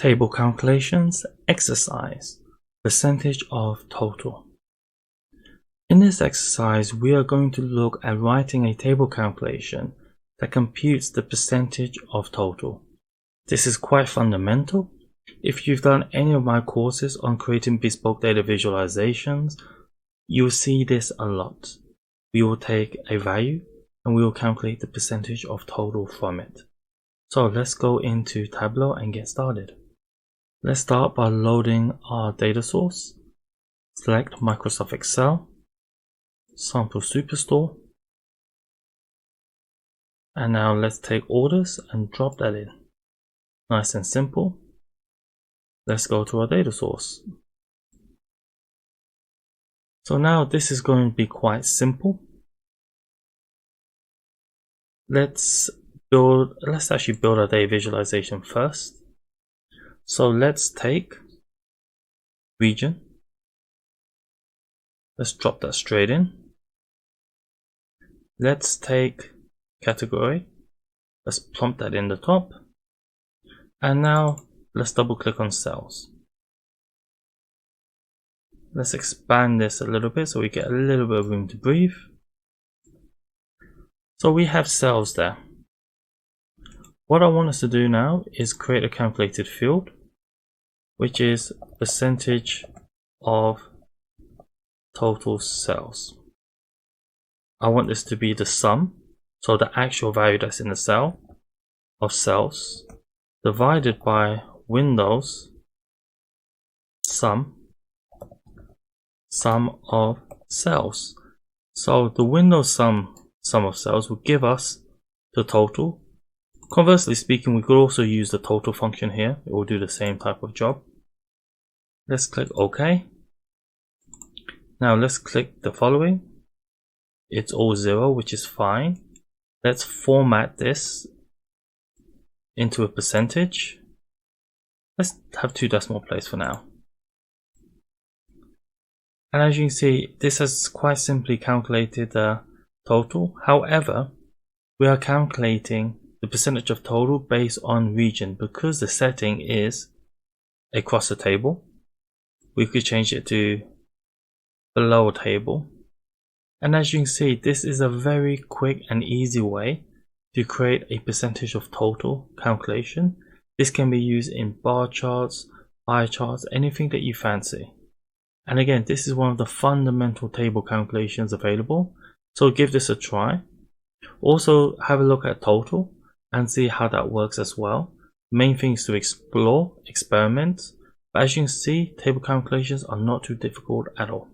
Table calculations exercise, percentage of total. In this exercise, we are going to look at writing a table calculation that computes the percentage of total. This is quite fundamental. If you've done any of my courses on creating bespoke data visualizations, you will see this a lot. We will take a value and we will calculate the percentage of total from it. So let's go into Tableau and get started. Let's start by loading our data source. Select Microsoft Excel, Sample Superstore, and now let's take orders and drop that in. Nice and simple. Let's go to our data source. So now this is going to be quite simple. Let's actually build our data visualization first. So let's take region. Let's drop that straight in. Let's take category. Let's plump that in the top. And now let's double click on cells. Let's expand this a little bit so we get a little bit of room to breathe. So we have cells there. What I want us to do now is create a calculated field, which is percentage of total cells. I want this to be the sum, so the actual value that's in the cell of cells, divided by Windows sum of cells. So the Windows sum of cells will give us the total. Conversely speaking, we could also use the total function here. It will do the same type of job. Let's click OK. Now let's click the following. It's all 0, which is fine. Let's format this into a percentage. Let's have 2 decimal places for now. And as you can see, this has quite simply calculated the total. However, we are calculating the percentage of total based on region because the setting is across the table. We could change it to below a table. And as you can see, this is a very quick and easy way to create a percentage of total calculation. This can be used in bar charts, pie charts, anything that you fancy. And again, this is one of the fundamental table calculations available. So give this a try. Also have a look at total and see how that works as well. Main thing is to explore, experiment. But as you can see, table calculations are not too difficult at all.